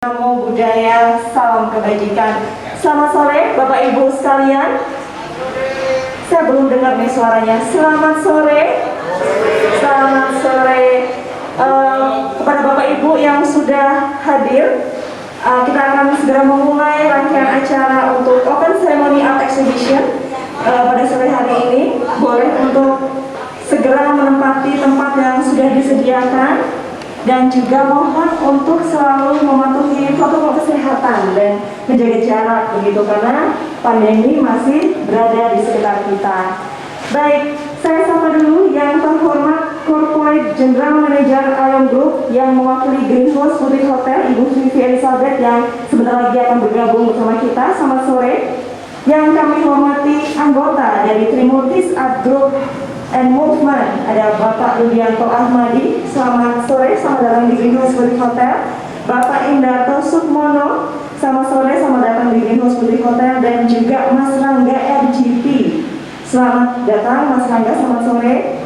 Namo Buddhaya, salam kebajikan. Selamat sore Bapak Ibu sekalian. Saya belum dengar nih suaranya. Selamat sore. Selamat sore kepada Bapak Ibu yang sudah hadir. Kita akan segera memulai rangkaian acara untuk Open Ceremony Art Exhibition pada sore hari ini. Boleh untuk segera menempati tempat yang sudah disediakan. Dan juga mohon untuk selalu mematuhi protokol kesehatan dan menjaga jarak begitu karena pandemi masih berada di sekitar kita. Baik, saya sapa dulu yang terhormat Corporate General Manager Ion Group yang mewakili Greenhouse Boutique Hotel, Ibu Vivi Elizabeth yang sebentar lagi akan bergabung bersama kita. Selamat sore. Yang kami hormati anggota dari Trimurtis Art Group and Movement, ada Bapak Rudianto Ahmadi. Selamat sore, selamat datang di Greenhouse Boutique Hotel. Bapak Indarto Sukmono, selamat sore, selamat datang di Greenhouse Boutique Hotel. Dan juga Mas Rangga RGP, selamat datang Mas Rangga, selamat sore.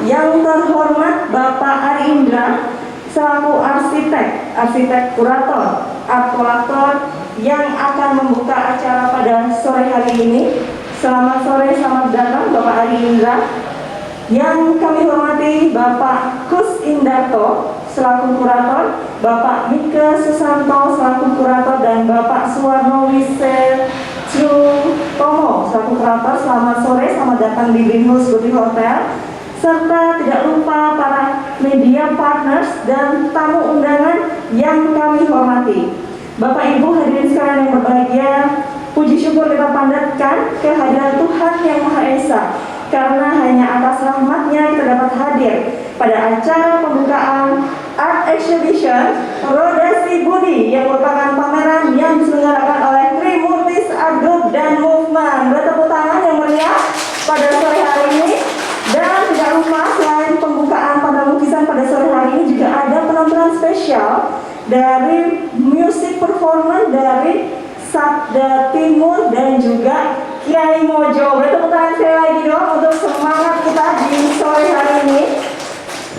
Yang terhormat Bapak Ari Indra selaku arsitek kurator, art kolektor yang akan membuka acara pada sore hari ini. Selamat sore, selamat datang Bapak Ari Indra. Yang kami hormati Bapak Kus Indarto selaku kurator, Bapak Mika Susanto selaku kurator, dan Bapak Suwarno Wisecrutomo selaku kurator. Selamat sore, selamat datang di Greenhouse Boutique Hotel. Serta tidak lupa para media partners dan tamu undangan yang kami hormati. Bapak Ibu hadirin sekalian yang berbahagia, puji syukur kita pandatkan kehadiran Tuhan Yang Maha Esa, karena hanya atas rahmat-Nya kita dapat hadir pada acara pembukaan Art Exhibition Rodasi Budi yang merupakan pameran yang diselenggarakan oleh Trimurtis Art Group dan Movement. Bertepuk tangan yang meriah pada sore hari ini. Dan tidak lupa selain pembukaan pada lukisan pada sore hari ini juga ada penampilan spesial dari music performance dari Sabda Timur dan juga Kiai Mojo. Bertepuk tangan sekali lagi dong untuk semangat kita di sore hari ini.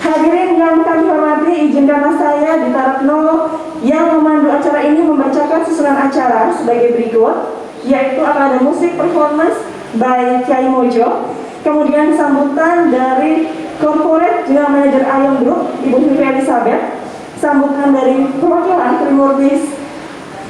Hadirin yang kami hormati, izinkanlah saya Dita Retno yang memandu acara ini membacakan susunan acara sebagai berikut, yaitu akan ada musik performance by Kiai Mojo. Kemudian sambutan dari Corporate General Manager Ion Group, Ibu Vivi Elizabeth. Sambutan dari perwakilan Trimurtis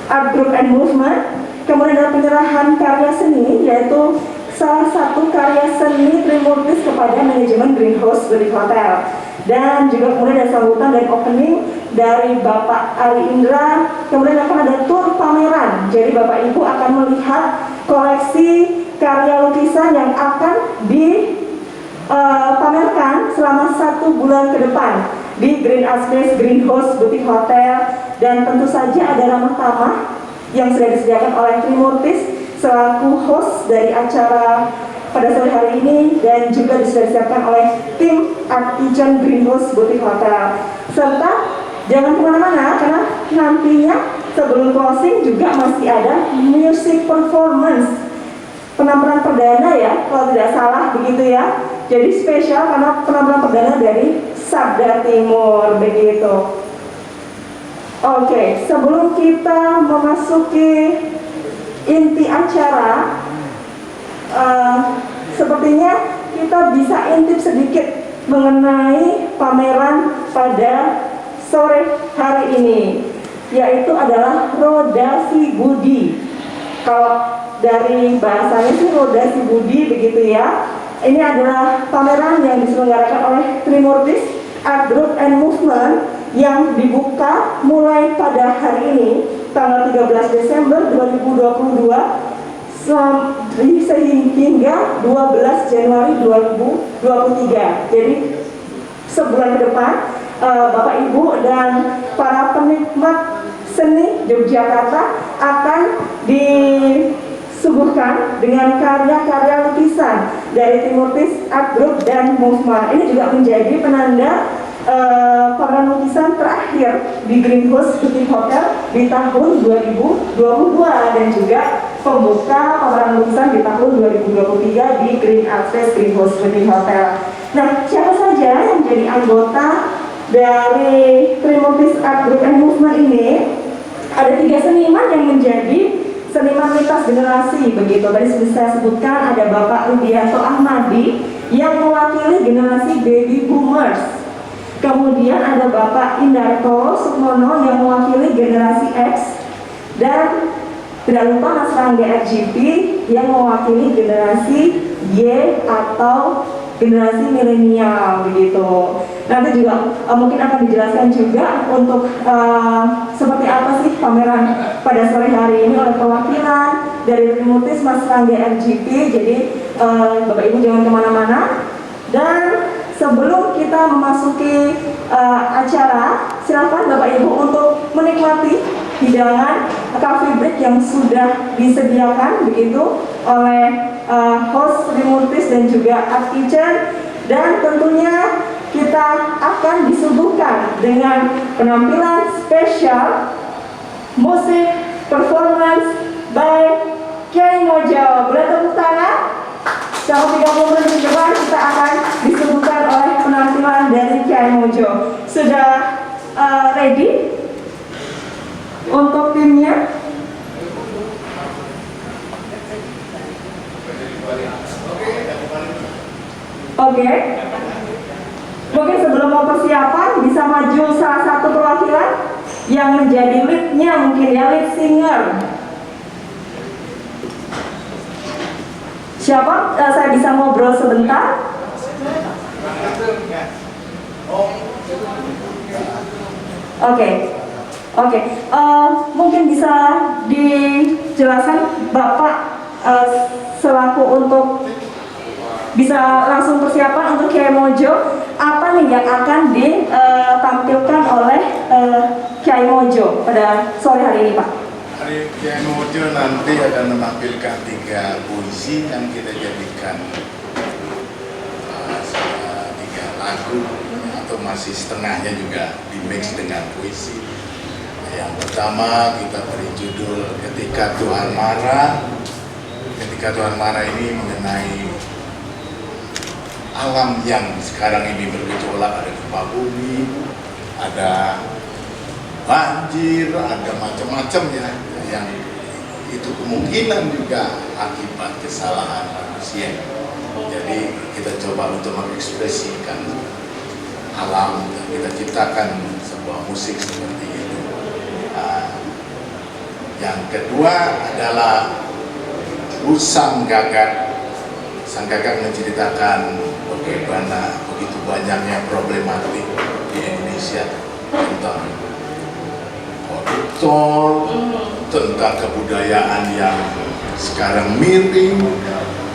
Art Group and Movement. Kemudian ada penyerahan karya seni, yaitu salah satu karya seni Trimurtis kepada manajemen Greenhouse Boutique Hotel. Dan juga kemudian ada sambutan dan opening dari Bapak Ari Indra. Kemudian akan ada tur pameran. Jadi Bapak Ibu akan melihat koleksi karya lukisan yang akan dipamerkan selama 1 bulan ke depan di Green Art Space Greenhouse Boutique Hotel. Dan tentu saja ada ramah tamah yang sudah disediakan oleh Trimurtis selaku host dari acara pada sore hari ini, dan juga disediakan oleh tim Art Kitchen Greenhouse Boutique Hotel. Serta jangan kemana-mana karena nantinya sebelum closing juga masih ada music performance, penampilan perdana ya, kalau tidak salah begitu ya. Jadi spesial karena penampilan perdana dari Sabda Timur begitu. Oke, sebelum kita memasuki inti acara, sepertinya kita bisa intip sedikit mengenai pameran pada sore hari ini, yaitu adalah Rodasi Budi. Kalau dari bahasanya sih Rodasi Budi begitu ya. Ini adalah pameran yang diselenggarakan oleh Trimurtis Art Group and Movement yang dibuka mulai pada hari ini tanggal 13 Desember 2022 hingga 12 Januari 2023. Jadi sebulan ke depan Bapak Ibu dan para penikmat seni Yogyakarta akan disuguhkan dengan karya-karya lukisan dari Trimurtis Art Group dan Movement. Ini juga menjadi penanda pameran lukisan terakhir di Greenhouse Boutique Hotel di tahun 2022 dan juga pembuka pameran lukisan di tahun 2023 di Green Art Space Greenhouse Boutique Hotel. Nah, siapa saja yang menjadi anggota dari Trimurtis Art Group and Movement ini ada 3 seniman yang menjadi seniman lintas generasi begitu. Tadi sudah saya sebutkan ada Bapak Rudianto Ahmadi yang mewakili generasi baby boomers. Kemudian ada Bapak Indarto Sukmono yang mewakili generasi X, dan tidak lupa Mas Rangga RGP yang mewakili generasi Y atau generasi milenial begitu. Nanti juga mungkin akan dijelaskan juga untuk seperti apa sih pameran pada sore hari ini oleh perwakilan dari Trimurtis Mas Rangga RGP. Jadi Bapak Ibu jangan kemana-mana. Dan sebelum kita memasuki acara, silakan Bapak Ibu untuk menikmati hidangan coffee break yang sudah disediakan begitu oleh host Trimurtis dan juga Art Kitchen. Dan tentunya kita akan disuguhkan dengan penampilan spesial musik performance by Kiai Mojo. Boleh tepuk tangan? Selama 30 menit ke depan kita akan disuguhkan oleh penampilan dari Kiai Mojo. Sudah ready untuk timnya? Oke. Mungkin sebelum mau persiapan bisa maju salah satu perwakilan yang menjadi lead-nya, mungkin ya, lead singer. Siapa? Saya bisa ngobrol sebentar. Oke. Mungkin bisa dijelaskan Bapak selaku untuk bisa langsung persiapan untuk Kiai Mojo, apa nih yang akan ditampilkan oleh Kiai Mojo pada sore hari ini, Pak? Hari Kiai Mojo nanti akan menampilkan 3 puisi yang kita jadikan 3 lagu atau masih setengahnya juga di mix dengan puisi. Yang pertama kita beri judul Ketika Tuhan Marah. Ketika Tuhan Marah ini mengenai alam yang sekarang ini bergejolak, ada gempa bumi, ada banjir, ada macam-macam ya, yang itu kemungkinan juga akibat kesalahan manusia. Jadi kita coba untuk mengekspresikan alam dan kita ciptakan sebuah musik seperti itu. Yang kedua adalah Sang Gagak. Sang Gagak menceritakan bagaimana begitu banyaknya problematik di Indonesia tentang koruptor, tentang kebudayaan yang sekarang miring,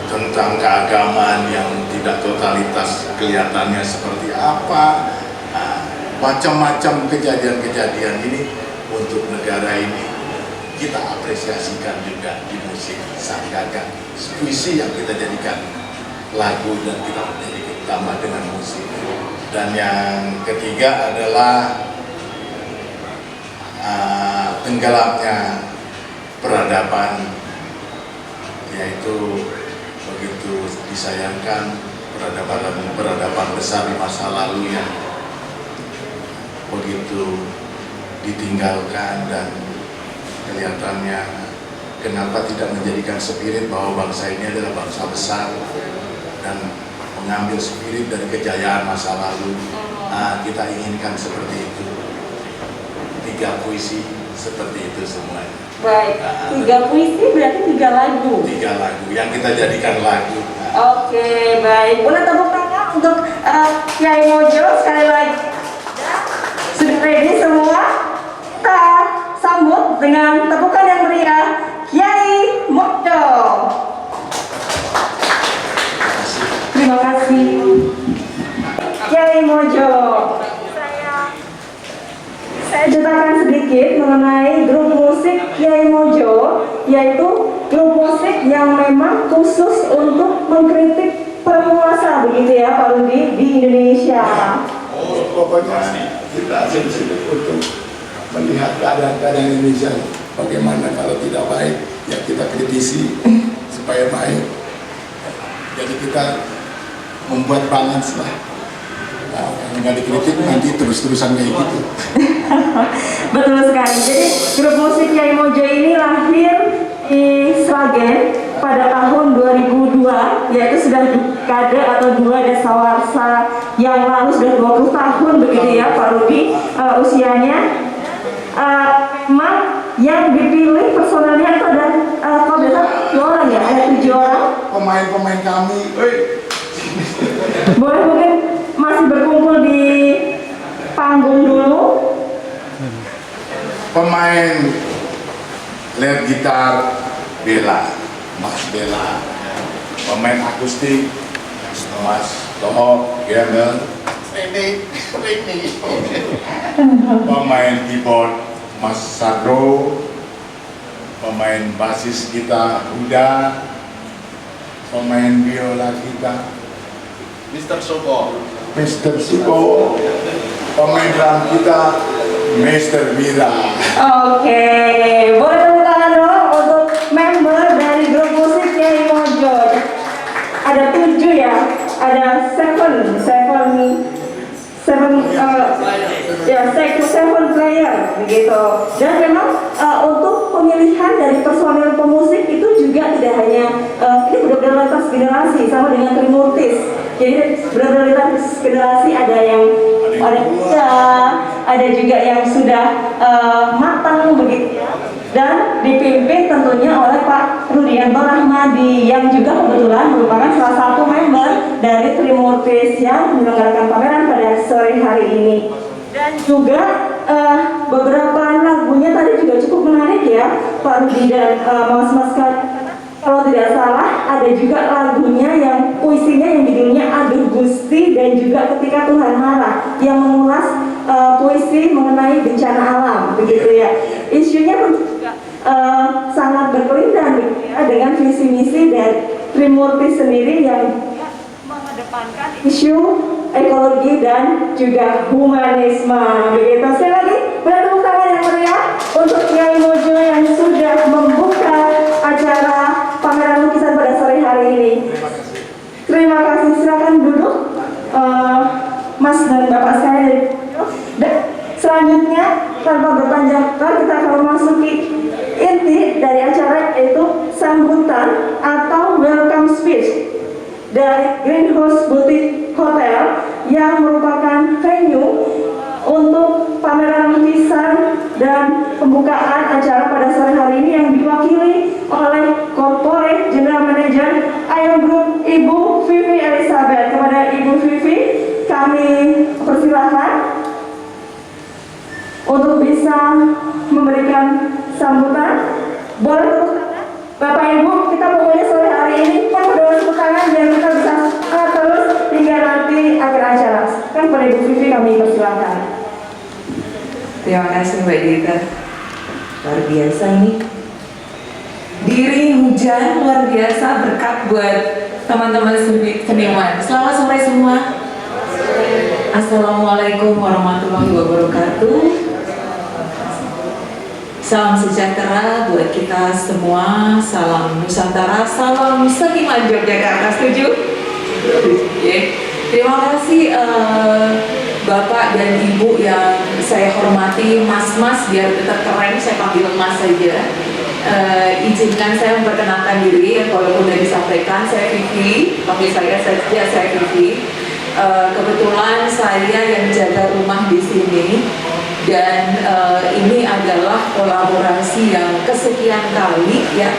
tentang keagamaan yang tidak totalitas kelihatannya seperti apa. Macam-macam kejadian-kejadian ini untuk negara ini kita apresiasikan juga di musik Sang Gagak. Puisi yang kita jadikan lagu dan kita tambah dengan musik. Dan yang ketiga adalah tenggelamnya peradaban, yaitu begitu disayangkan peradaban besar di masa lalu yang begitu ditinggalkan, dan kelihatannya kenapa tidak menjadikan spirit bahwa bangsa ini adalah bangsa besar dan mengambil spirit dari kejayaan masa lalu. Kita inginkan seperti itu. 3 puisi seperti itu semuanya. Baik, 3 puisi berarti 3 lagu. 3 lagu yang kita jadikan lagu. Oke, baik. Boleh tepuk tangan untuk Kiai Mojo sekali lagi. Sudah ready semua? Kita sambut dengan tepukan yang meriah Kiai Mojo. Terima kasih Kiai Mojo. Saya ceritakan sedikit mengenai grup musik Kiai Mojo, yaitu grup musik yang memang khusus untuk mengkritik penguasa, begitu ya Pak Rudi, di Indonesia. Pokoknya kita sensitif untuk melihat keadaan Indonesia bagaimana. Kalau tidak baik ya kita kritisi supaya baik. Jadi kita membuat balance lah Nggak dikritik nanti terus-terusan kayak gitu. Betul sekali. Jadi grup musik Kiai Mojo ini lahir di Sragen pada tahun 2002, yaitu sudah dekade atau dua dasawarsa yang lalu, sudah 20 tahun begitu ya Pak Rudi usianya. Memang yang dipilih personelnya itu ada kalau biasa 2 orang ya, ada 7 orang. Pemain-pemain kami, Boleh mungkin masih berkumpul di panggung dulu. Pemain lead gitar Bella, Mas Bella. Pemain akustik Mas Toho, Gembel. Ini. Pemain keyboard Mas Sadro. Pemain basis kita Huda. Pemain biola kita Mr. Soko. Mr. Suko. Pemain drum kita Mr. Mira. Oke, boleh tepuk tangan dong untuk member dari grup musik Kiai Mojo. Ada 7 ya, ada 7 player begitu. Dan memang untuk pemilihan dari personel pemusik itu juga tidak hanya ini benar-benar lintas generasi sama dengan Trimurtis. Jadi benar-benar lintas generasi, ada yang muda, ada juga yang sudah matang begitu ya. Dan dipimpin tentunya oleh Pak Rudianto Rahmadi yang juga kebetulan merupakan salah satu member dari Trimurtis yang menyelenggarakan pameran pada sore hari ini. Dan juga beberapa lagunya tadi juga cukup menarik ya Pak Rudi dan mas-mas. Kalau tidak salah ada juga lagunya yang puisinya yang judulnya Aduh Gusti dan juga Ketika Tuhan Marah yang mengulas puisi mengenai bencana alam begitu ya. Isunya pun juga sangat berkelindahan begitu ya, dengan visi misi dari Trimurtis sendiri yang mengedepankan isu ekologi dan juga humanisme begitu. Sekali lagi beri tepuk tangan yang meriah untuk Kiai Mojo yang sudah membuka acara pameran lukisan pada sore hari ini. Terima kasih. Silakan duduk Mas dan Bapak sekalian. Dan selanjutnya tanpa berpanjang lebar kita akan memasuki inti dari acara, yaitu sambutan atau welcome speech dari Greenhouse Boutique Hotel yang merupakan venue untuk pameran lukisan dan pembukaan acara pada sore hari ini yang diwakili oleh Corporate General Manager Ayo Group Ibu Vivi Elizabeth. Kepada Ibu Vivi kami persilahkan untuk bisa memberikan sambutan. Boleh tepuk tangan Bapak Ibu, kita pokoknya sore hari ini kan berdoa tepuk tangan dan kita bisa terus hingga nanti akhir acara. Kan pada Ibu Vivi kami persilahkan. Terima kasih Mbak Dita. Luar biasa ini. Diri hujan luar biasa, berkat buat teman-teman seniman. Selamat sore semua. Assalamualaikum warahmatullahi wabarakatuh. Salam sejahtera buat kita semua. Salam Nusantara, salam seniman Yogyakarta. Setuju? Terima kasih Bapak dan Ibu yang saya hormati, Mas-mas, biar tetap keren saya panggil Mas saja. Izinkan saya memperkenalkan diri, walaupun sudah disampaikan, saya Vivi, panggil saya saja, saya Vivi. Kebetulan saya yang jaga rumah di sini, dan ini adalah kolaborasi yang kesekian kali ya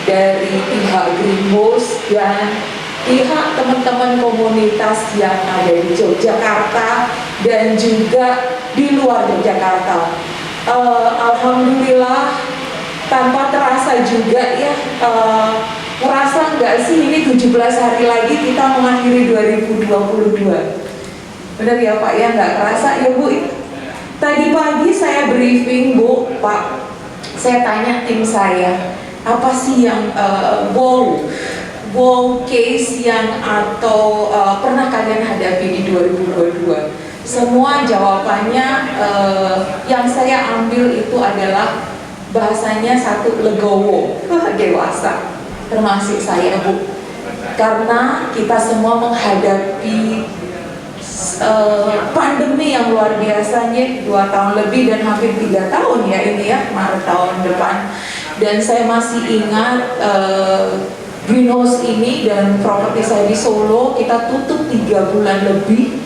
dari pihak Greenhouse dan pihak teman-teman komunitas yang ada di Yogyakarta dan juga di luar Yogyakarta. Alhamdulillah tanpa terasa juga ya, merasa nggak sih ini 17 hari lagi kita mengakhiri 2022. Benar ya Pak ya, nggak kerasa ya Bu. Tadi pagi saya briefing Bu, Pak, saya tanya tim saya, apa sih yang wow case yang atau pernah kalian hadapi di 2022? Semua jawabannya yang saya ambil itu adalah bahasanya satu, legowo, dewasa, termasuk saya Bu, karena kita semua menghadapi pandemi yang luar biasanya 2 tahun lebih dan hampir 3 tahun ya ini ya, Maret tahun depan. Dan saya masih ingat greenhouse ini dan properti saya di Solo kita tutup 3 bulan lebih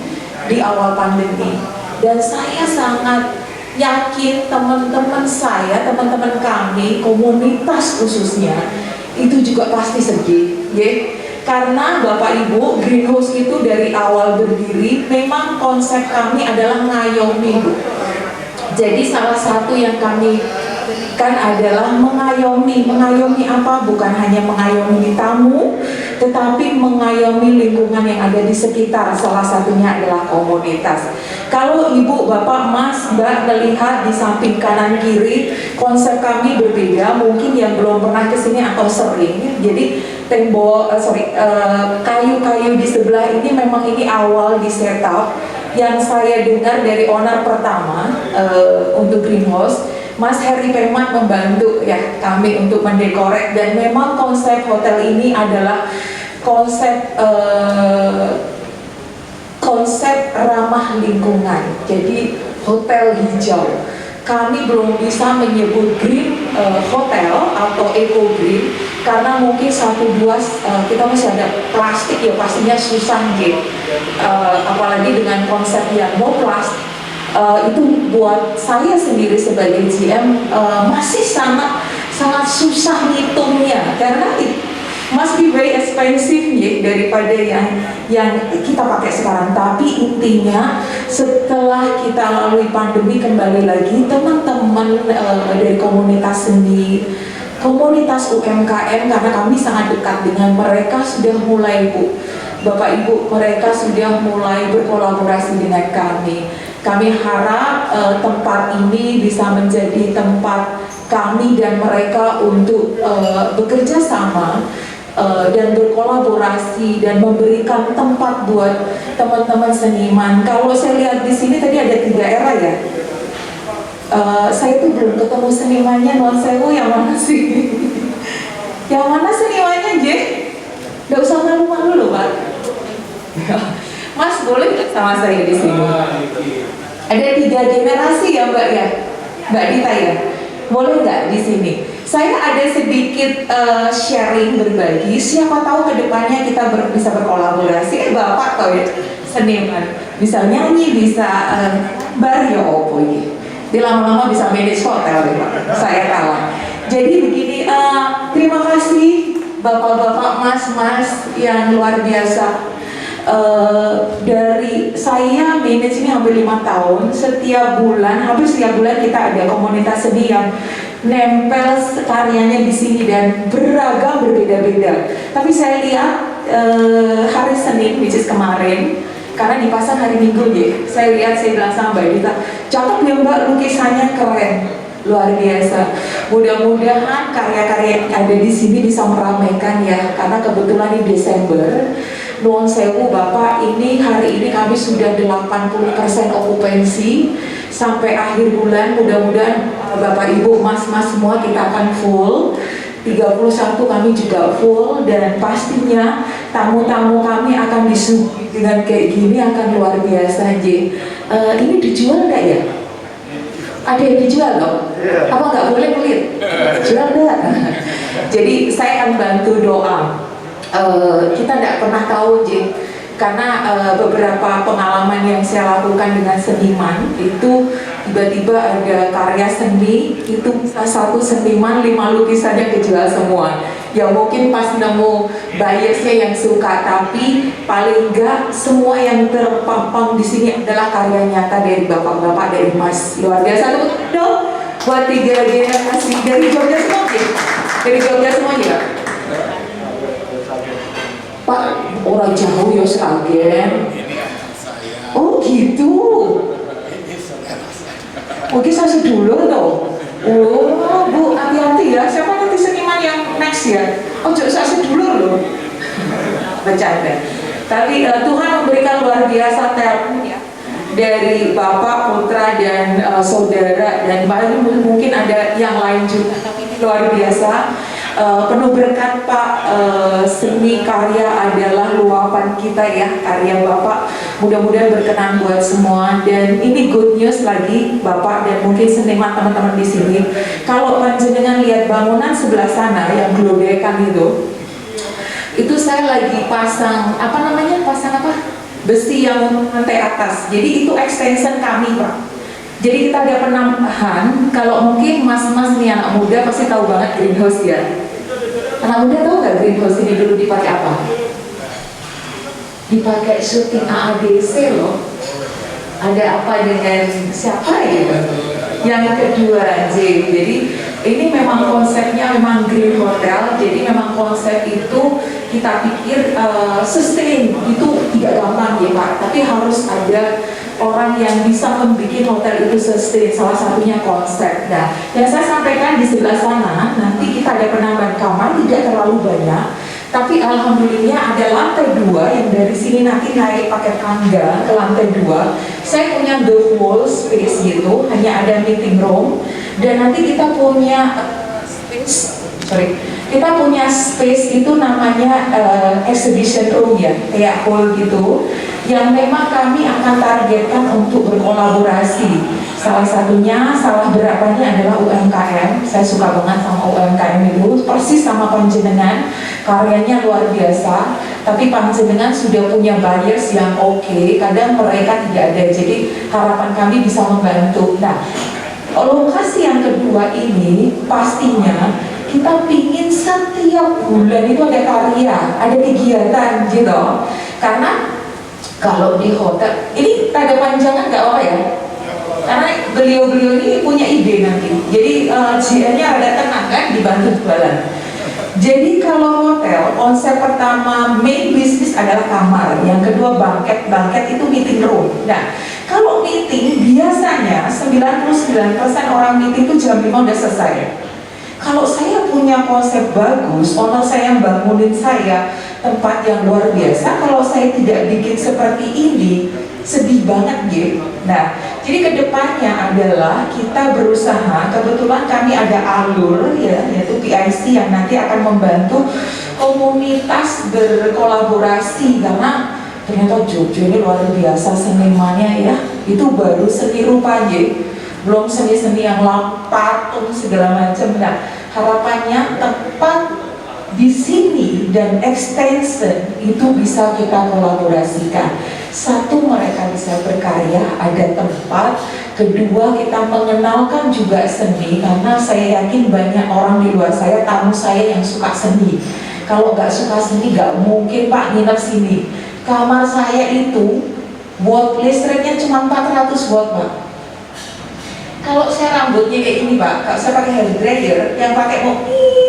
di awal pandemi. Dan saya sangat yakin teman-teman saya, teman-teman kami, komunitas khususnya itu juga pasti sedih, ya. Karena Bapak Ibu, greenhouse itu dari awal berdiri memang konsep kami adalah ngayomi, Bu. Jadi salah satu yang kami kan adalah mengayomi. Mengayomi apa? Bukan hanya mengayomi tamu, tetapi mengayomi lingkungan yang ada di sekitar. Salah satunya adalah komunitas. Kalau Ibu, Bapak, Mas, Mbak melihat di samping kanan kiri, konsep kami berbeda. Mungkin yang belum pernah kesini atau sering. Jadi kayu-kayu di sebelah ini memang ini awal di setup. Yang saya dengar dari owner pertama untuk greenhouse, Mas Heri Pemat membantu ya kami untuk mendekorek, dan memang konsep hotel ini adalah konsep ramah lingkungan. Jadi hotel hijau. Kami belum bisa menyebut green hotel atau eco green karena mungkin 1-2 kita masih ada plastik ya, pastinya susah gitu. Apalagi dengan konsep yang no plastik. Itu buat saya sendiri sebagai GM masih sangat susah ngitungnya karena must be very expensive ya daripada yang kita pakai sekarang. Tapi intinya setelah kita lalui pandemi, kembali lagi teman-teman dari komunitas seni, komunitas UMKM, karena kami sangat dekat dengan mereka, sudah mulai, Bu, Bapak Ibu, mereka sudah mulai berkolaborasi dengan kami. Kami harap tempat ini bisa menjadi tempat kami dan mereka untuk bekerja sama dan berkolaborasi dan memberikan tempat buat teman-teman seniman. Kalau saya lihat di sini tadi ada 3 era ya. Saya tuh belum ketemu senimannya, non sewu yang mana sih? Yang mana senimannya, J? Gak usah malu-malu loh, Pak. Mas, boleh nggak sama saya di sini? Ada 3 generasi ya, Mbak ya, Mbak Dita ya. Boleh nggak di sini? Saya ada sedikit sharing, berbagi. Siapa tahu kedepannya kita bisa berkolaborasi. Bapak tahu ya, seniman, bisa nyanyi, bisa bar ya opo ini. Di lama-lama bisa manage hotel deh, Pak. Saya tahu. Jadi begini, terima kasih bapak-bapak, mas-mas yang luar biasa. Dari saya manage ini hampir 5 tahun. Hampir setiap bulan kita ada komunitas seni yang nempel karyanya di sini dan beragam, berbeda-beda. Tapi saya lihat hari Senin, which is kemarin, karena dipasang hari Minggu ya, saya bilang sama Mbak Dita, cakep ya Mbak, lukisannya keren, luar biasa. Mudah-mudahan karya-karya yang ada di sini bisa meramaikan ya, karena kebetulan di Desember, nuwun sewu Bapak, hari ini kami sudah 80% okupansi. Sampai akhir bulan mudah-mudahan Bapak Ibu, Mas-mas semua kita akan full. 31 kami juga full, dan pastinya tamu-tamu kami akan disuguhi dengan kayak gini, akan luar biasa. Ini dijual enggak ya? Ada yang dijual loh? Apa nggak boleh kulit? Jual enggak? Jadi saya akan bantu doa. Kita tidak pernah tahu, karena beberapa pengalaman yang saya lakukan dengan seniman itu tiba-tiba ada karya seni itu satu seniman 5 lukisannya kejual semua. Ya mungkin pas nemu buyersnya yang suka, tapi paling enggak semua yang terpampang di sini adalah karya nyata dari bapak-bapak, dari Mas. Luar biasa. Tepuk tangan dong buat 3 generasi dari Jogja semua ya. Dari Jogja semua ya. Pak, orang jauh ya Sragen. Oh gitu. Oke, saya sedulur loh. Oh, Bu, hati-hati ya. Siapa nanti seniman yang next ya? Oh, saya sedulur loh. Bercanda. Tapi Tuhan memberikan luar biasa talent ya, dari Bapak, Putra, dan Saudara, dan mungkin ada yang lain juga. Tapi luar biasa. penuh berkat Pak. Seni karya adalah luapan kita ya, karya Bapak mudah-mudahan berkenan buat semua. Dan ini good news lagi Bapak dan mungkin seniman teman-teman di sini, kalau panjenengan lihat bangunan sebelah sana yang gelodekan itu saya lagi pasang besi yang lantai atas. Jadi itu extension kami Pak. Jadi kita ada penambahan. Kalau mungkin mas-mas nih anak muda pasti tahu banget greenhouse ya. Anak muda tahu nggak greenhouse ini dulu dipakai apa? Dipakai syuting AADC loh. Ada apa dengan siapa ya? Yang kedua J. Jadi ini memang konsepnya memang green hotel. Jadi memang konsep itu kita pikir sustain itu tidak gampang ya Pak. Tapi harus ada orang yang bisa membuat hotel itu sustain, salah satunya konsep. Nah, yang saya sampaikan di sebelah sana, nanti kita ada penambahan kamar, tidak terlalu banyak, tapi alhamdulillah ada lantai 2 yang dari sini nanti naik pakai tangga ke lantai 2. Saya punya the whole space gitu, hanya ada meeting room, dan nanti kita punya space itu namanya exhibition room ya, kayak hall gitu, yang memang kami akan targetkan untuk berkolaborasi. Salah satunya, salah berapanya adalah UMKM. Saya suka banget sama UMKM itu, persis sama panjenengan, karyanya luar biasa. Tapi panjenengan sudah punya buyers yang oke, kadang mereka tidak ada. Jadi harapan kami bisa membantu. Nah, lokasi yang kedua ini pastinya kita pingin setiap bulan itu ada karya, ada kegiatan gitu. Karena kalau di hotel, ini tanda panjangan nggak apa ya? Karena beliau-beliau ini punya ide nanti. Jadi GM-nya ada tenang kan, dibantu jualan. Jadi kalau hotel, konsep pertama main business adalah kamar, yang kedua banket itu meeting room. Nah, kalau meeting biasanya 99% orang meeting itu jam 5 udah selesai. Kalau saya punya konsep bagus, owner saya yang bangunin saya tempat yang luar biasa, kalau saya tidak bikin seperti ini, sedih banget gitu. Nah, jadi kedepannya adalah kita berusaha, kebetulan kami ada alur ya, yaitu PIC yang nanti akan membantu komunitas berkolaborasi, karena ternyata Jogja ini luar biasa senimannya ya, itu baru seni rupa belum seni-seni yang patung segala macam. Nah, harapannya tempat di sini dan extension itu bisa kita kolaborasikan. Satu, mereka bisa berkarya, ada tempat. Kedua, kita mengenalkan juga seni, karena saya yakin banyak orang di luar saya, tamu saya yang suka seni. Kalau nggak suka seni, nggak mungkin Pak nginep sini. Kamar saya itu watt listriknya cuma 400 watt Pak. Kalau saya rambutnya kayak gini Pak, kalau saya pakai hair dryer yang pakai mau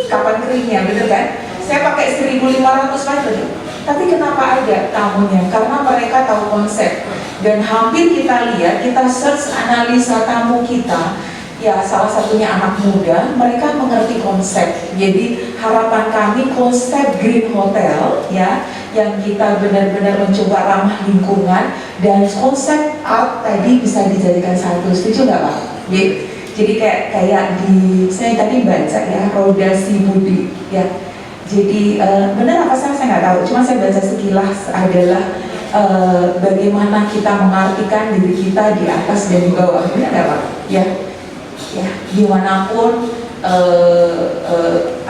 kapan keringnya, bener kan? Saya pakai 1500 watt. Tapi kenapa ada tamunya? Karena mereka tahu konsep. Dan hampir kita lihat, kita search analisa tamu kita, ya salah satunya anak muda, mereka mengerti konsep. Jadi harapan kami konsep green hotel ya, yang kita benar-benar mencoba ramah lingkungan, dan konsep art tadi bisa dijadikan satu. Setuju nggak Pak? Jadi kayak di saya tadi baca ya, Roda Si Budi ya. Jadi benar apa saya nggak tahu, cuma saya baca sekilas adalah bagaimana kita mengartikan diri kita di atas dan di bawah. Benar nggak Pak? Ya, dimanapun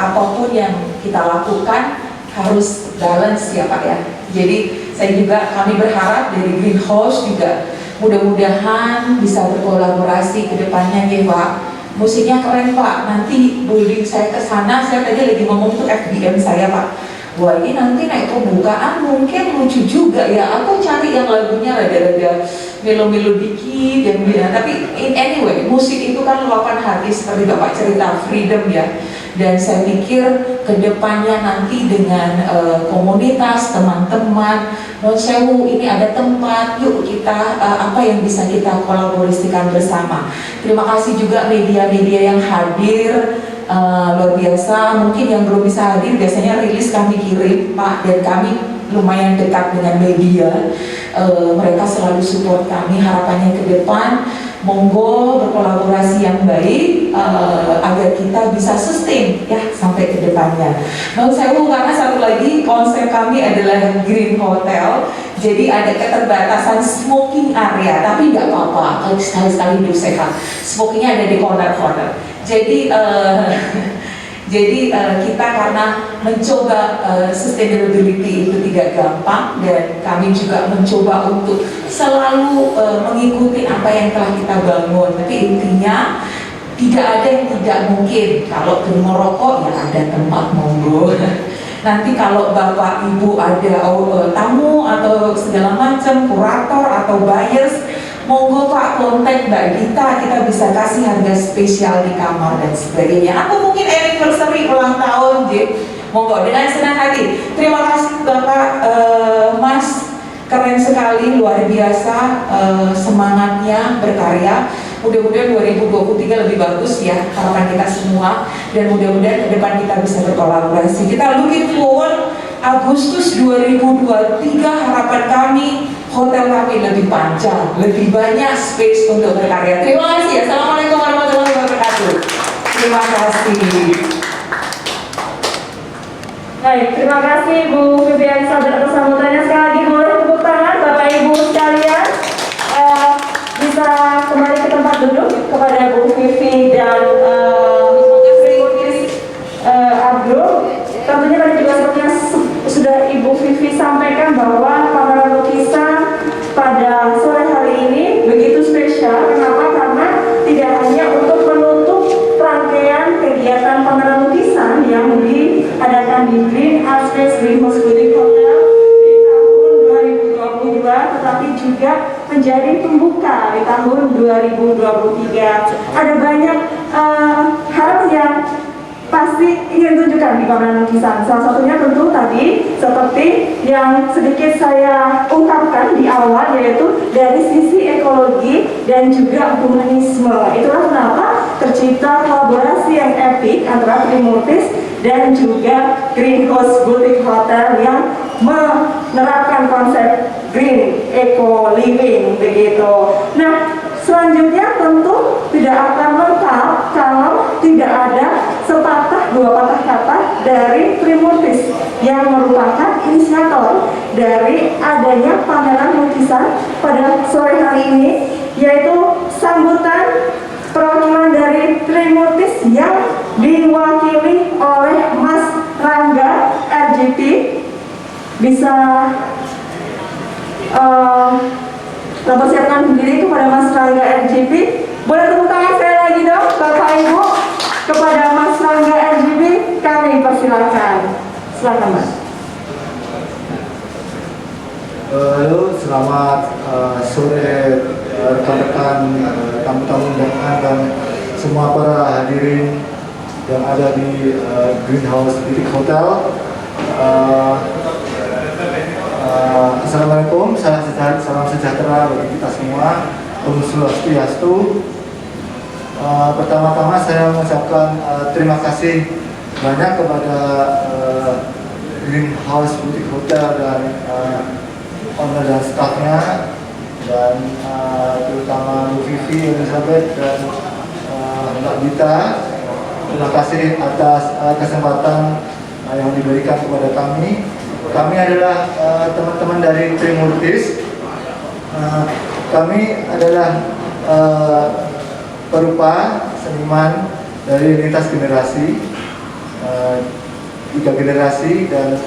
apapun yang kita lakukan harus balance ya Pak ya. Jadi kami berharap dari Greenhouse juga mudah-mudahan bisa berkolaborasi ke depannya ya Pak. Musiknya keren Pak, nanti building saya ke sana, saya tadi lagi ngomong tuh FDM saya Pak. Wah ini nanti naik pembukaan mungkin lucu juga ya, aku cari yang lagunya rada-rada melo-melo dikit yang bilang, tapi anyway musik itu kan luapan hati seperti Bapak cerita, freedom ya. Dan saya pikir kedepannya nanti dengan komunitas, teman-teman, non sewu ini ada tempat, yuk kita apa yang bisa kita kolaborasikan bersama. Terima kasih juga media-media yang hadir, luar biasa. Mungkin yang belum bisa hadir biasanya rilis kami kirim Pak, dan kami lumayan dekat dengan media. Mereka selalu support kami. Harapannya ke depan monggo berkolaborasi yang baik. agar kita bisa sustain ya sampai ke depannya. Mau saya karena satu lagi konsep kami adalah Green Hotel, jadi ada keterbatasan smoking area, tapi nggak apa-apa kalau sekali-sekali hidup sehat. Smokingnya ada di corner-corner. Jadi kita karena mencoba sustainability itu tidak gampang, dan kami juga mencoba untuk selalu mengikuti apa yang telah kita bangun. Tapi intinya tidak ada yang tidak mungkin. Kalau di merokok ya ada tempat, monggo. Nanti kalau bapak ibu ada tamu atau segala macam, kurator atau buyers, monggo Pak kontak Mbak Dita, kita bisa kasih harga spesial di kamar dan sebagainya. Atau mungkin anniversary ulang tahun, monggo dengan senang hati. Terima kasih Bapak, Mas, keren sekali, luar biasa semangatnya berkarya. Mudah-mudahan 2023 lebih bagus ya harapan kita semua, dan mudah-mudahan ke depan kita bisa berkolaborasi. Kita looking forward Agustus 2023, harapan kami hotel kami lebih panjang, lebih banyak space untuk berkarya. Terima kasih. Assalamualaikum warahmatullahi wabarakatuh. Terima kasih. Baik, terima kasih Bu Vivi Anissa atas sambutannya. Sekali lagi boleh tepuk tangan Bapak Ibu sekalian. Bisa kembali ke tempat duduk kepada Bu Vivi dan Abdul. Tentunya tadi juga sepertinya sudah Ibu Vivi sampaikan bahwa pameran lukisan pada sore hari ini begitu spesial. Kenapa? Karena tidak hanya untuk menutup rangkaian kegiatan pameran lukisan yang diadakan di Green Art Space Green House Boutique Hotel di tahun 2022, tetapi juga menjadi pembuka di tahun 2023. Ada banyak hal yang pasti ingin tunjukkan di pameran lukisan. Salah satunya tentu tadi seperti yang sedikit saya ungkapkan di awal, yaitu dari sisi ekologi dan juga humanisme. Itulah kenapa tercipta kolaborasi yang epik antara Trimurtis dan juga Green House Boutique Hotel yang menerapkan konsep green eco living begitu. Nah, selanjutnya tentu tidak akan lengkap kalau tidak ada sepatah dua patah kata dari Trimurtis yang merupakan inisiator dari adanya pameran lukisan pada sore hari ini, yaitu sambutan perwakilan dari Trimurtis yang diwakili oleh Mas Rangga RGP. Bisa mempersiapkan diri kepada Mas Rangga RGP. Boleh tepuk tangan sekali lagi dong Bapak Ibu kepada Mas Rangga RGP. Kami persilakan. Silakan Mas. Halo, selamat sore rekan-rekan, tamu-tamu undangan dan semua para hadirin yang ada di Greenhouse Boutique Hotel. Assalamualaikum, salam sejahtera bagi kita semua. Om Swastiastu. Pertama-tama saya mengucapkan terima kasih banyak kepada Greenhouse Boutique Hotel dan owner dan staffnya, dan terutama Bu Vivi, Elizabeth, dan Mbak Dita. Terima kasih atas kesempatan yang diberikan kepada kami. Kami adalah teman-teman dari Trimurtis. Kami adalah perupa seniman dari lintas generasi, 3 generasi, dan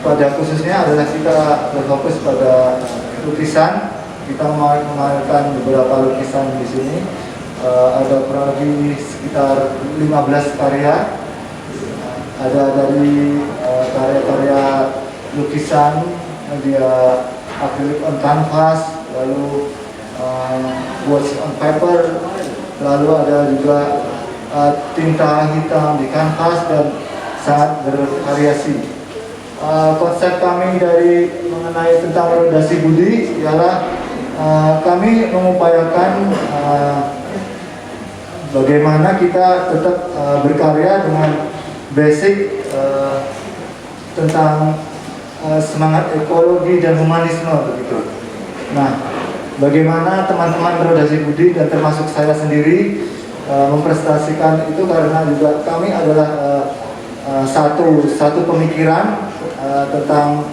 pada khususnya adalah kita berfokus pada lukisan. Kita memamerkan beberapa lukisan di sini. Ada kurang lebih sekitar 15 karya. Ada dari karya-karya lukisan, dia acrylic on canvas, lalu words on paper, lalu ada juga tinta hitam di kanvas, dan sangat bervariasi. Konsep kami dari mengenai tentang validasi budi ialah kami mengupayakan bagaimana kita tetap berkarya dengan basic tentang semangat ekologi dan humanisme begitu. Nah, bagaimana teman-teman Rodasi Budi dan termasuk saya sendiri memprestasikan itu karena juga kami adalah satu pemikiran tentang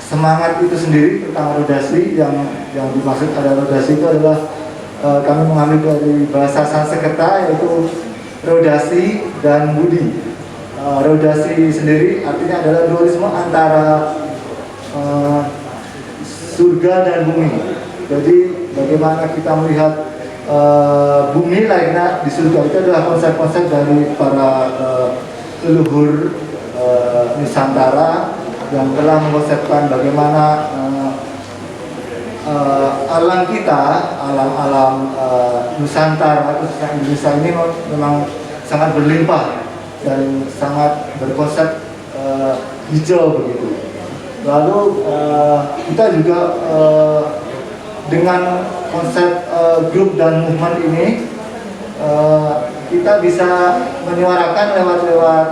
semangat itu sendiri tentang Rodasi yang dimaksud ada Rodasi itu adalah kami mengambil dari bahasa Sanskerta yaitu Rodasi dan Budi. Rodasi sendiri artinya adalah dualisme antara surga dan bumi. Jadi bagaimana kita melihat bumi lainnya di surga itu adalah konsep-konsep dari para leluhur Nusantara yang telah mengkonsepkan bagaimana alam kita, alam Nusantara khususnya Indonesia ini memang sangat berlimpah dan sangat berkonsep hijau begitu. Lalu kita juga dengan konsep grup dan movement ini kita bisa menyuarakan lewat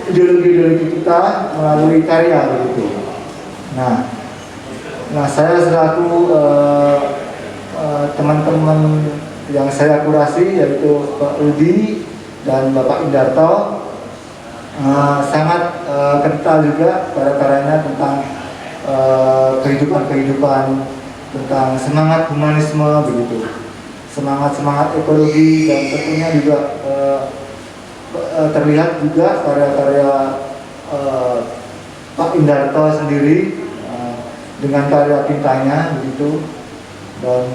ideologi-ideologi kita melalui karya begitu. Nah saya selaku teman-teman yang saya kurasi yaitu Pak Rudi dan Bapak Indarto sangat kental juga pada karyanya tentang kehidupan tentang semangat humanisme begitu, semangat ekologi, dan tentunya juga terlihat juga karya-karya Pak Indarto sendiri dengan karya pintanya begitu, dan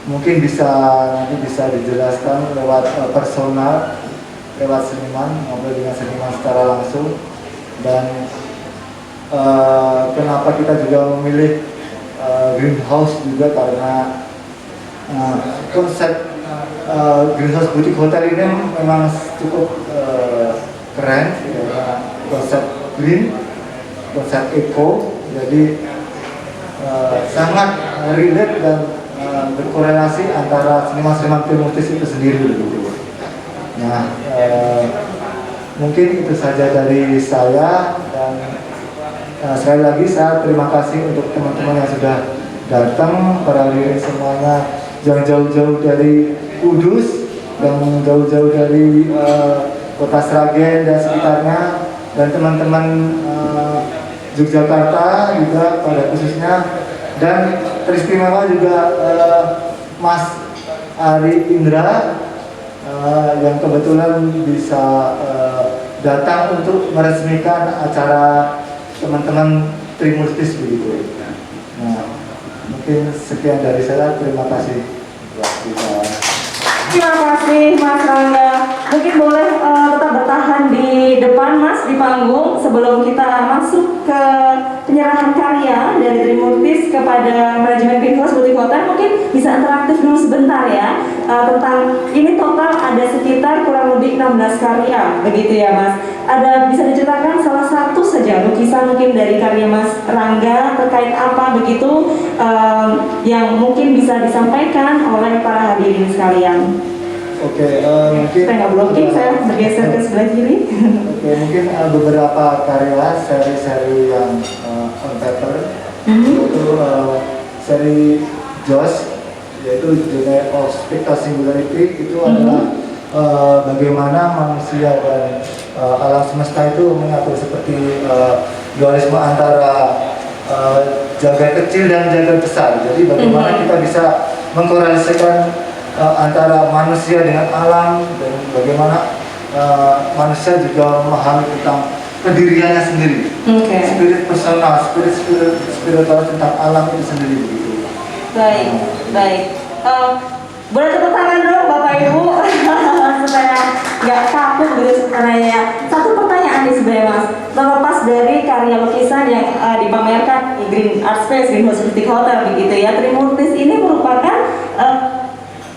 mungkin nanti bisa dijelaskan lewat personal, lewat seniman, ngobrol dengan seniman secara langsung. Dan kenapa kita juga memilih greenhouse juga karena konsep greenhouse boutique hotel ini memang cukup keren karena konsep green, konsep eco, jadi sangat relate dan berkorelasi antara seniman-seniman Trimurtis itu sendiri begitu. Nah, mungkin itu saja dari saya, dan sekali lagi saya terima kasih untuk teman-teman yang sudah datang, para hadirin semuanya yang jauh-jauh dari Kudus, yang jauh-jauh dari Kota Sragen dan sekitarnya, dan teman-teman Yogyakarta juga pada khususnya, dan teristimewa juga Mas Ari Indra yang kebetulan bisa datang untuk meresmikan acara teman-teman Trimurtis begitu. Nah, mungkin sekian dari saya. Terima kasih. Terima kasih Mas Rangga. Mungkin boleh tetap bertahan di depan Mas, di panggung, sebelum kita masuk ke penyerahan karya dari Trimurtis kepada manajemen Greenhouse Boutique Hotel. Mungkin bisa interaktif dulu sebentar ya, tentang ini total ada sekitar kurang lebih 16 karya begitu ya Mas. Ada bisa diceritakan salah satu saja lukisan mungkin dari karya Mas Rangga terkait apa begitu yang mungkin bisa disampaikan oleh para hadirin sekalian. Oke, mungkin Saya nggak blocking, saya bergeser ke sebelah kiri. Oke, mungkin beberapa karya seri-seri yang on paper, yaitu seri Joss, yaitu Journey of Spectral Singularity. Itu adalah bagaimana manusia dan alam semesta itu mengatur seperti dualisme antara jagat kecil dan jagat besar. Jadi bagaimana kita bisa mengkorelasikan antara manusia dengan alam, dan bagaimana manusia juga memahami tentang pendiriannya sendiri, spirit personal, spiritual tentang alam itu sendiri begitu. Baik. Boleh tepuk tangan dong Bapak Ibu supaya nggak kaku gitu sebenarnya. Satu pertanyaan nih sebenarnya Mas, terlepas dari karya lukisan yang dipamerkan di Green Art Space, Greenhouse Boutique Hotel begitu ya, Trimurtis ini merupakan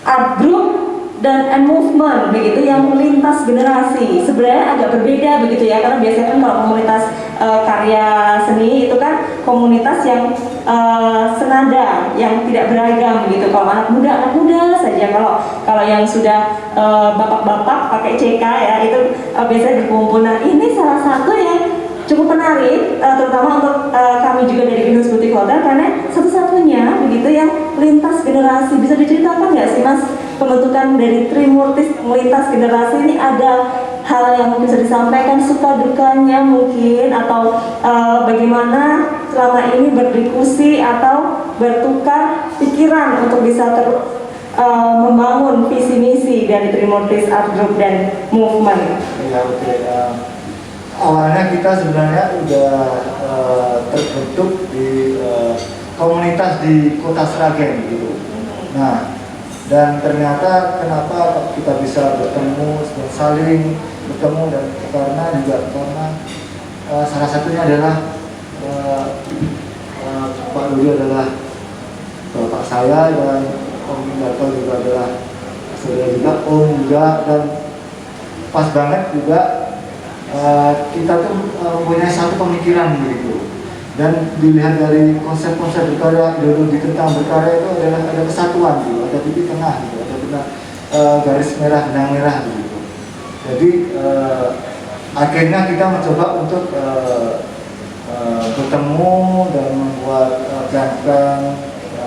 art group dan movement begitu yang melintas generasi. Sebenarnya agak berbeda begitu ya, karena biasanya kan kalau komunitas karya seni itu kan komunitas yang senada, yang tidak beragam begitu. Kalau anak muda saja. Kalau yang sudah bapak-bapak pakai CK ya itu biasanya berkumpul. Nah ini salah satu yang cukup menarik, terutama untuk kami juga dari Greenhouse Boutique Hotel, karena lintas generasi. Bisa diceritakan nggak sih Mas, pembentukan dari Trimurtis lintas generasi ini ada hal yang bisa disampaikan, suka dukanya mungkin, atau bagaimana selama ini berdiskusi atau bertukar pikiran untuk bisa membangun visi misi dari Trimurtis Art Group dan Movement. Ya, oke. Awalnya kita sebenarnya udah terbentuk di komunitas di Kota Sragen gitu. Nah, dan ternyata kenapa kita bisa bertemu dan saling bertemu, dan karena salah satunya adalah Pak Rudi adalah bapak saya, dan Om Darto juga adalah saudara juga, Om juga, dan pas banget juga kita tuh punya satu pemikiran begitu. Dan dilihat dari konsep-konsep berkarya, ideologi tentang berkarya itu adalah ada kesatuan gitu, ada titik tengah gitu, ada garis merah, benang merah begitu. Jadi akhirnya kita mencoba untuk bertemu dan membuat plan-plan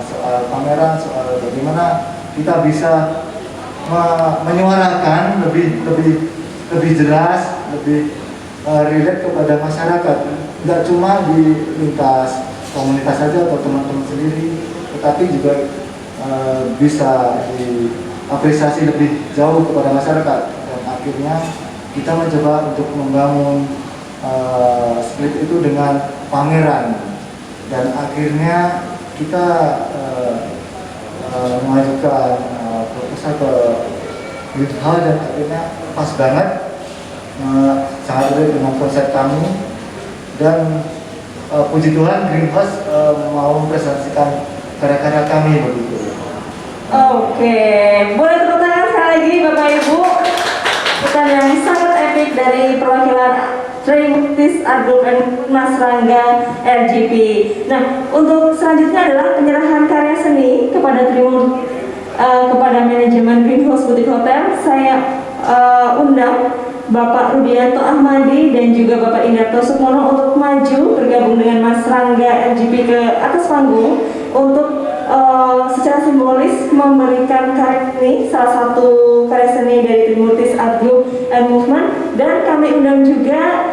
soal pameran, soal bagaimana kita bisa menyuarakan lebih jelas, lebih relate kepada masyarakat. Nggak cuma di lintas komunitas saja atau teman-teman sendiri, tetapi juga bisa diapresiasi lebih jauh kepada masyarakat. Dan akhirnya kita mencoba untuk membangun split itu dengan pameran, dan akhirnya kita mengajukan proposal ke Greenhouse, dan akhirnya pas banget, sangat relate dengan konsep kami. Dan puji Tuhan Greenhouse mau mempresentasikan karya-karya kami begitu. Oke, boleh tepuk tangan sekali lagi Bapak Ibu. Pesan yang sangat epik dari perwakilan Trimurtis Art Group dan Mas Rangga RGP. Nah, untuk selanjutnya adalah penyerahan karya seni kepada kepada manajemen Greenhouse Boutique Hotel. Saya undang Bapak Rudianto Ahmadi dan juga Bapak Indarto Sukmono untuk maju bergabung dengan Mas Rangga RGP ke atas panggung untuk secara simbolis memberikan karya seni, salah satu karya seni dari Trimurtis Art Group and Movement. Dan kami undang juga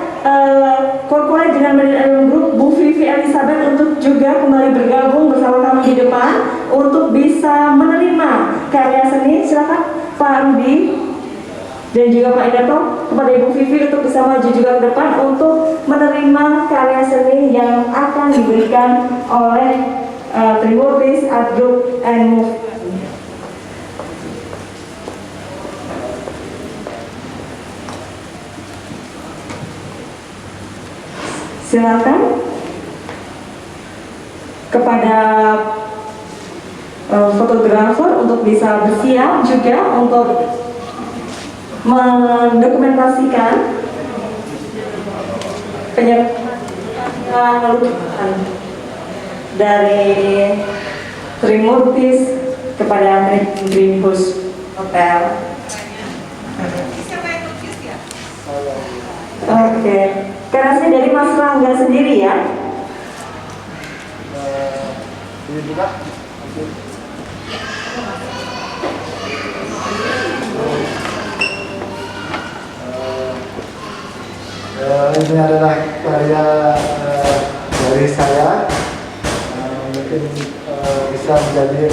Corporate General Manager Group Bu Vivi Elizabeth untuk juga kembali bergabung bersama kami di depan untuk bisa menerima karya seni. Silakan Pak Rudi dan juga Pak Indarto, kepada Ibu Vivi untuk bisa maju juga ke depan untuk menerima karya seni yang akan diberikan oleh Trimurtis Art Group and Movement. Silakan kepada fotografer untuk bisa bersiap juga untuk mendokumentasikan penyertaan lukisan dari Trimurtis kepada Greenhouse Hotel. Oke, karena sih dari Mas Rangga sendiri ya. Ini juga. Ini adalah karya dari saya, mungkin bisa menjadi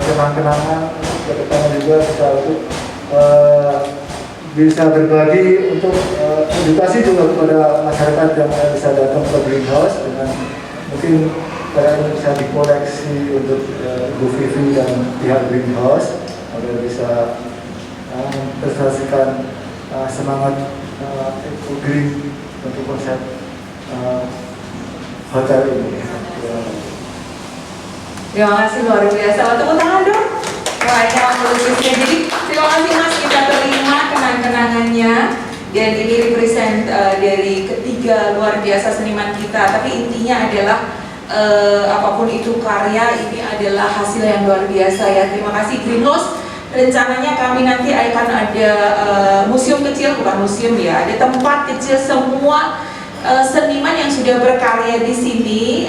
kenang-kenangan ke depannya, juga bisa untuk bisa berbagi untuk edukasi juga kepada masyarakat yang bisa datang ke Greenhouse, dengan mungkin karya ini bisa dikoleksi untuk Bu Vivi dan pihak Greenhouse agar bisa mempresentasikan semangat eco green untuk konsep hotel ini. Terima kasih, luar biasa. Tepuk tangan dong. Wah, ini orang melukisnya. Jadi terima kasih Mas, kita terima kenang-kenangannya. Dan ini represent dari ketiga luar biasa seniman kita. Tapi intinya adalah apapun itu karya, ini adalah hasil yang luar biasa ya. Terima kasih Greenhouse. Rencananya kami nanti akan ada museum kecil, bukan museum ya, ada tempat kecil semua seniman yang sudah berkarya di sini,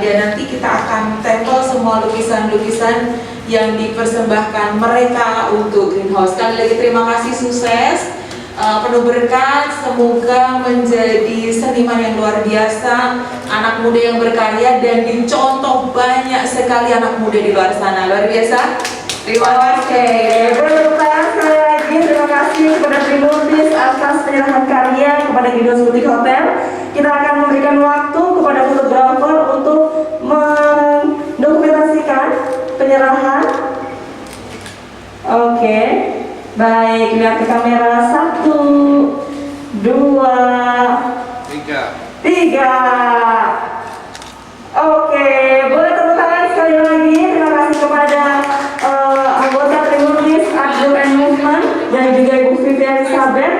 dan nanti kita akan tempel semua semua lukisan-lukisan yang dipersembahkan mereka untuk Greenhouse. Sekali lagi terima kasih, sukses, penuh berkat, semoga menjadi seniman yang luar biasa, anak muda yang berkarya, dan dicontoh banyak sekali anak muda di luar sana. Luar biasa. Terima kasih. Bertepuk tangan sekali lagi. Terima kasih kepada Trimurtis atas penyerahan karya kepada Greenhouse Boutique Hotel. Kita akan memberikan waktu kepada fotografer untuk mendokumentasikan penyerahan. Oke, baik, lihat ke kamera. 1, 2, 3. Oke, boleh tepuk tangan sekali lagi. Terima kasih kepada anggota Trimurtis Art Group and Movement dan juga Ibu Vivi Elizabeth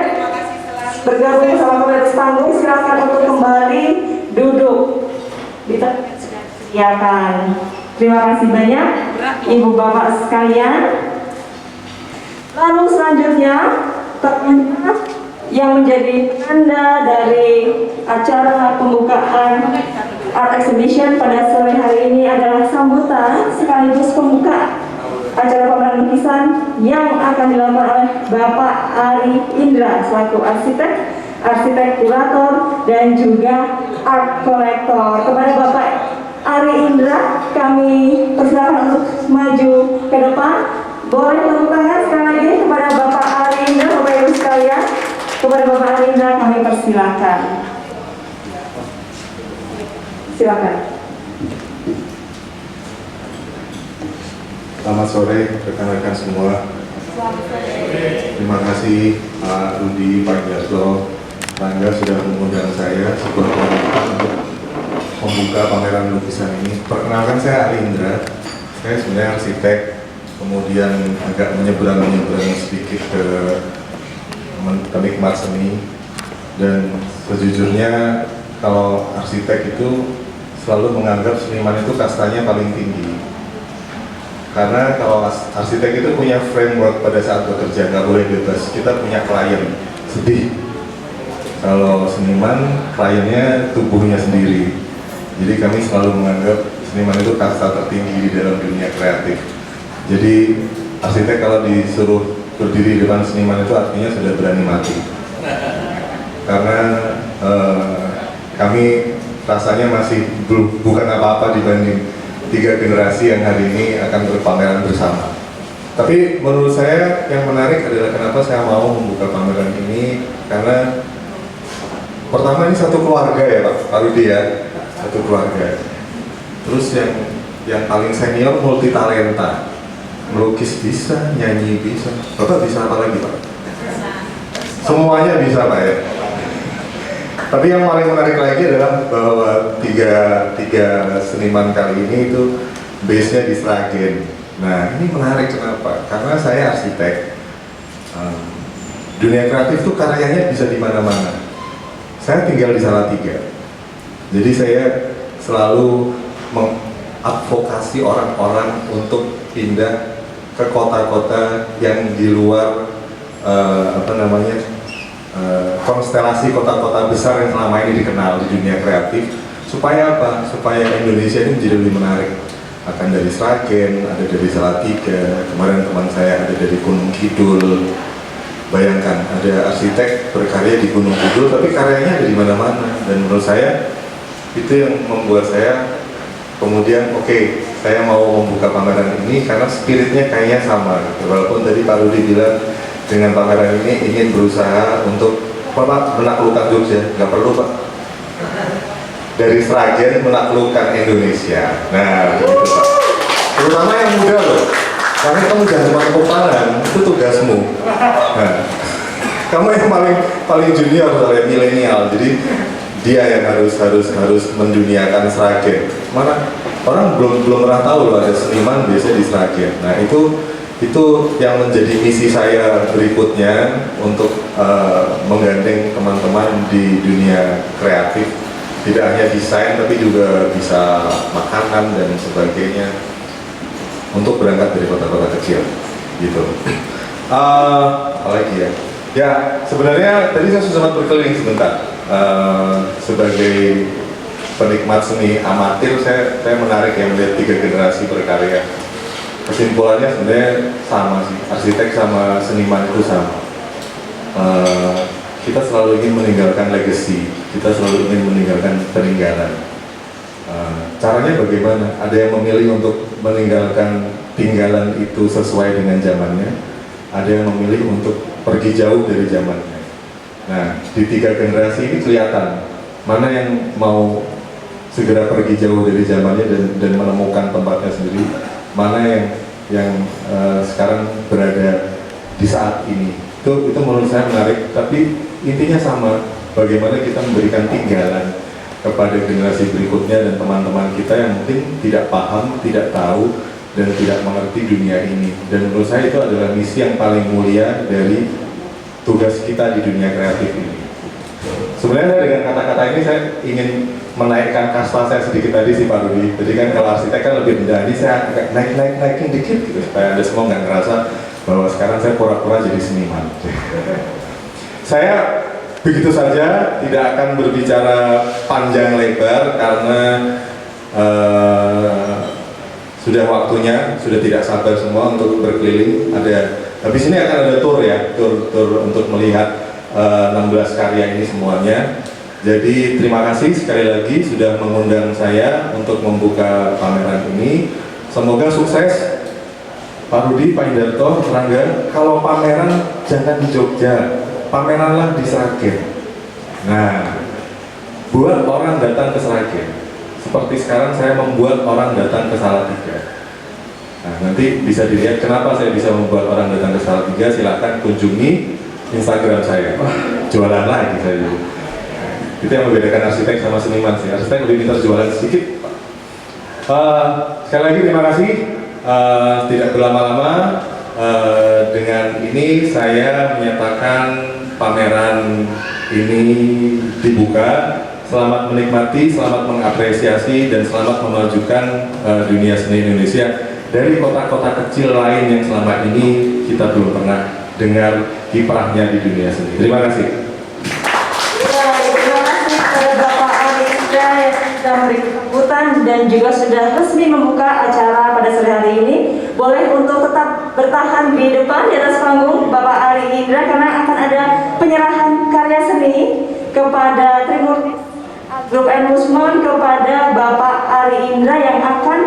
bergabung bersama kami di panggung. Silakan untuk kembali duduk. Kita sudah disediakan. Terima kasih banyak Ibu Bapak sekalian. Lalu selanjutnya ternyata yang menjadi tanda dari acara pembukaan art exhibition pada sore hari ini adalah sambutan sekaligus pembuka acara pameran lukisan yang akan dilakukan oleh Bapak Ari Indra selaku arsitek kurator dan juga art collector. Kepada Bapak Ari Indra kami persilakan untuk maju ke depan. Boleh tepuk tangan sekali lagi kepada Bapak Ari Indra, Bapak Ibu sekalian. Kepada Bapak Ari Indra kami persilakan. Silakan. Selamat sore rekan-rekan semua. Terima kasih Pak Rudi, Pak Jaslo, Rangga sudah mengundang saya sebuah kegiatan untuk membuka pameran lukisan ini. Perkenalkan, saya Ari Indra. Saya sebenarnya arsitek, kemudian agak menyeberang sedikit ke penikmat seni. Dan sejujurnya kalau arsitek itu selalu menganggap seniman itu kastanya paling tinggi. Karena kalau arsitek itu punya framework pada saat bekerja, nggak boleh bebas. Kita punya klien, sedih. Kalau seniman, kliennya tubuhnya sendiri. Jadi kami selalu menganggap seniman itu kasta tertinggi di dalam dunia kreatif. Jadi arsitek kalau disuruh berdiri di depan seniman itu artinya sudah berani mati. Karena kami rasanya masih bukan apa-apa dibanding 3 generasi yang hari ini akan berpameran bersama. Tapi menurut saya yang menarik adalah kenapa saya mau membuka pameran ini, karena pertama ini satu keluarga ya Pak Rudi ya, satu keluarga. Terus yang paling senior multi talenta, melukis bisa, nyanyi bisa. Bapak bisa apa lagi Pak? Semuanya bisa Pak ya. Tapi yang paling menarik lagi adalah bahwa tiga seniman kali ini itu base-nya di Sragen. Nah ini menarik kenapa? Karena saya arsitek. Dunia kreatif itu karyanya bisa di mana-mana. Saya tinggal di Salatiga. Jadi saya selalu mengadvokasi orang-orang untuk pindah ke kota-kota yang di luar konstelasi kota-kota besar yang selama ini dikenal di dunia kreatif. Supaya apa? Supaya Indonesia ini menjadi lebih menarik. Akan dari Sragen, ada dari Salatiga, kemarin teman saya ada dari Gunung Kidul. Bayangkan, ada arsitek berkarya di Gunung Kidul, tapi karyanya ada di mana-mana. Dan menurut saya, itu yang membuat saya kemudian, oke, saya mau membuka pameran ini karena spiritnya kayaknya sama. Walaupun tadi Pak Rudi bilang, dengan pameran ini ingin berusaha untuk Pak menaklukkan Jogja, nggak perlu Pak. Dari Sragen menaklukkan Indonesia. Nah, begitu Pak. Terutama yang muda loh, karena kamu jangan cuma tepuk tangan, itu tugasmu. Nah, kamu yang paling junior soalnya milenial, jadi dia yang harus menduniakan Sragen. Mana orang belum pernah tahu loh ada seniman biasanya di Sragen. Nah itu yang menjadi misi saya berikutnya untuk menggandeng teman-teman di dunia kreatif, tidak hanya desain tapi juga bisa makanan dan sebagainya, untuk berangkat dari kota-kota kecil gitu. Apalagi ya sebenarnya tadi saya sempat berkeliling sebentar sebagai penikmat seni amatir, saya menarik yang melihat 3 generasi berkarya. Kesimpulannya sebenarnya sama sih, arsitek sama seniman itu sama. Kita selalu ingin meninggalkan legacy, kita selalu ingin meninggalkan peninggalan. Caranya bagaimana? Ada yang memilih untuk meninggalkan tinggalan itu sesuai dengan zamannya, ada yang memilih untuk pergi jauh dari zamannya. Nah, di 3 generasi ini kelihatan mana yang mau segera pergi jauh dari zamannya dan menemukan tempatnya sendiri, mana yang sekarang berada di saat ini. Itu menurut saya menarik, tapi intinya sama, bagaimana kita memberikan tinggalan kepada generasi berikutnya dan teman-teman kita yang mungkin tidak paham, tidak tahu, dan tidak mengerti dunia ini. Dan menurut saya itu adalah misi yang paling mulia dari tugas kita di dunia kreatif ini. Sebenarnya dengan kata-kata ini saya ingin menaikkan kasta saya sedikit tadi sih Pak Rudi. Jadi kan kalau arsitek kan lebih rendah, ini saya agak naikin dikit gitu supaya Anda semua nggak ngerasa bahwa sekarang saya pura-pura jadi seniman. Saya begitu saja, tidak akan berbicara panjang lebar karena sudah waktunya, sudah tidak sabar semua untuk berkeliling. Habis ini akan ada tour ya, tour untuk melihat 16 karya ini semuanya. Jadi terima kasih sekali lagi sudah mengundang saya untuk membuka pameran ini. Semoga sukses Pak Rudi, Pak Indarto, Rangga. Kalau pameran jangan di Jogja, pameranlah di Sragen. Nah, buat orang datang ke Sragen. Seperti sekarang saya membuat orang datang ke Salatiga. Nah, nanti bisa dilihat kenapa saya bisa membuat orang datang ke Salatiga. Silakan kunjungi Instagram saya. Jualan lagi saya. Itu yang membedakan arsitek sama seniman sih. Arsitek lebih pintar jualan sedikit. Sekali lagi terima kasih. Tidak berlama-lama. Dengan ini saya menyatakan pameran ini dibuka. Selamat menikmati, selamat mengapresiasi, dan selamat memajukan dunia seni Indonesia dari kota-kota kecil lain yang selama ini kita belum pernah dengar kiprahnya di dunia seni. Terima kasih. Ya, terima kasih kepada Bapak Ari Indra yang sudah memberi sambutan dan juga sudah resmi membuka acara pada sore hari ini. Boleh untuk tetap bertahan di depan di atas panggung Bapak Ari Indra karena akan ada penyerahan karya seni kepada Trimurti Group and Musmon kepada Bapak Ari Indra yang akan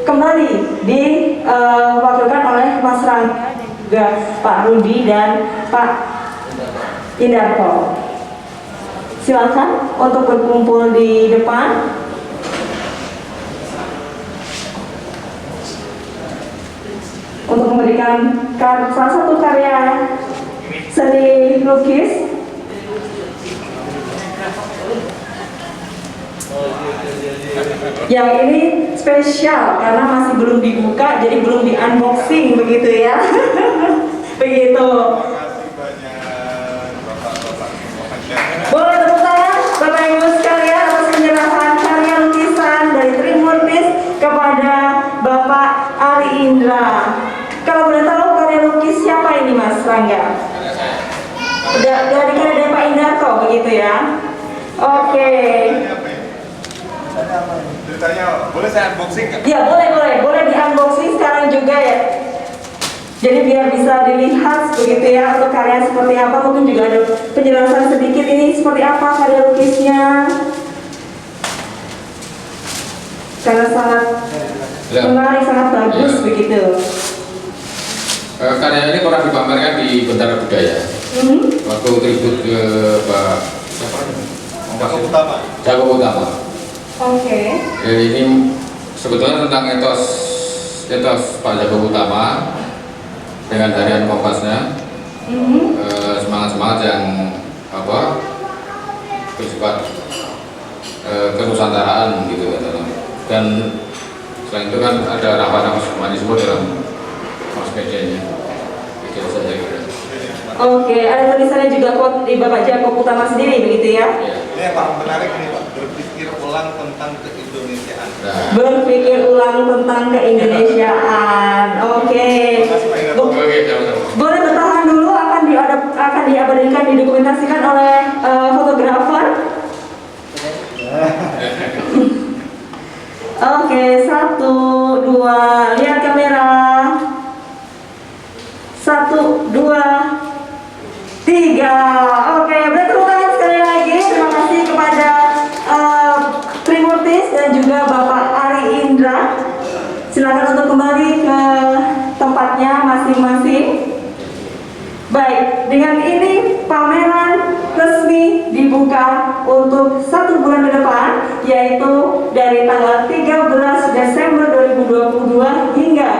kembali diwakilkan oleh Mas Rangga dan juga Pak Rudi dan Pak Indarto. Silakan untuk berkumpul di depan. Untuk memberikan salah satu karya seni lukis yang ini spesial karena masih belum dibuka, jadi belum di unboxing begitu ya. Begitu. Boleh tepuk tangan Bapak Ibu sekalian atas penyerahan karya lukisan dari Trimurtis kepada Bapak Ari Indra. Kalau boleh tahu karya lukis siapa ini Mas Rangga? Dari karya Pak Indarto begitu ya. Oke. Ceritanya boleh saya unboxing nggak? Ya boleh di unboxing sekarang juga ya. Jadi biar bisa dilihat begitu ya untuk karya seperti apa, mungkin juga ada penjelasan sedikit ini seperti apa karya lukisnya. Karena sangat menarik, sangat bagus begitu. Karya ini pernah dipamerkan di Bentara Budaya. Waktu tribut ke Pak siapa? Jago Utama. Oke. Ini sebetulnya tentang etos Pak Jago Utama dengan harian Kompasnya. Semangat yang bersifat kenusantaraan gitu kan. Dan selain itu kan ada nafas humanisme dalam mass media-nya. Itu saja kira. Oke, ada tulisannya juga quote di Bapak Jago Utama sendiri begitu ya? Ini yang paling menarik nih Pak, berpikir ulang tentang keindonesiaan. Berpikir ulang tentang keindonesiaan. Oke. Boleh bertahan dulu, akan diabadikan, didokumentasikan oleh fotografer. Oke, 1, 2, lihat kamera. 1, 2, 3. Oke, beri tepuk tangan sekali lagi. Terima kasih kepada Trimurtis dan juga Bapak Ari Indra. Silakan untuk kembali ke tempatnya masing-masing. Baik, dengan ini pameran resmi dibuka untuk 1 bulan ke depan, yaitu dari tanggal 13 Desember 2022 hingga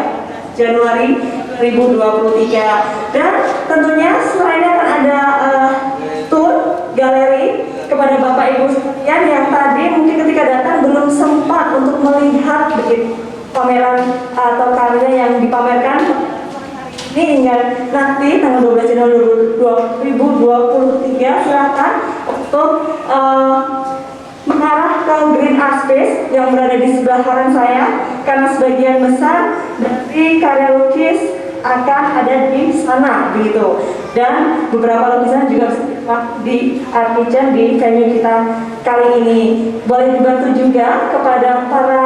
Januari 2023. Dan tentunya selain akan ada tour galeri kepada Bapak Ibu sekalian yang tadi mungkin ketika datang belum sempat untuk melihat begitu pameran atau karya yang dipamerkan ini hingga nanti tanggal 12 Januari 2023 silakan untuk mengarah ke Green Art Space yang berada di sebelah kanan saya, karena sebagian besar dari karya lukis akan ada di sana begitu, dan beberapa lukisan juga di Art Kitchen di venue kita kali ini. Boleh dibantu juga kepada para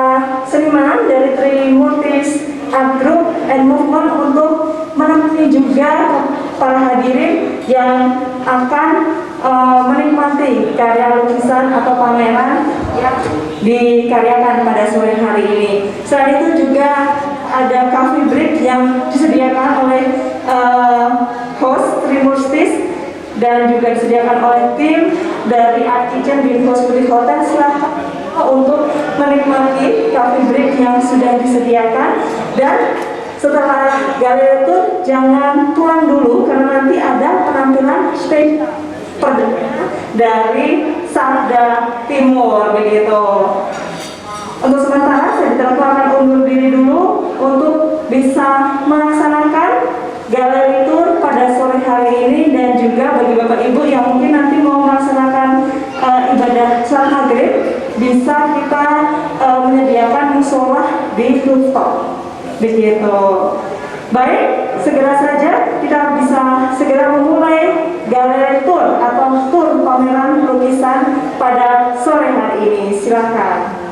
seniman dari Trimurtis Art Group and Movement untuk menemani juga para hadirin yang akan menikmati karya lukisan atau pameran yang dikaryakan pada sore hari ini. Selain itu juga ada coffee break yang disediakan oleh host Trimurtis dan juga disediakan oleh tim dari Art Kitchen di Hospitality Hotel. Silahkan untuk menikmati coffee break yang sudah disediakan, dan setelah galeri itu jangan pulang dulu karena nanti ada penampilan spesial perdana dari Sabda Timur begitu. Untuk sementara saya akan undur diri dulu untuk bisa melaksanakan galeri tour pada sore hari ini, dan juga bagi Bapak Ibu yang mungkin nanti mau melaksanakan ibadah salat maghrib bisa kita menyediakan musola di rooftop begitu. Baik, segera saja kita bisa segera memulai galeri tour atau tour pameran lukisan pada sore hari ini. Silakan.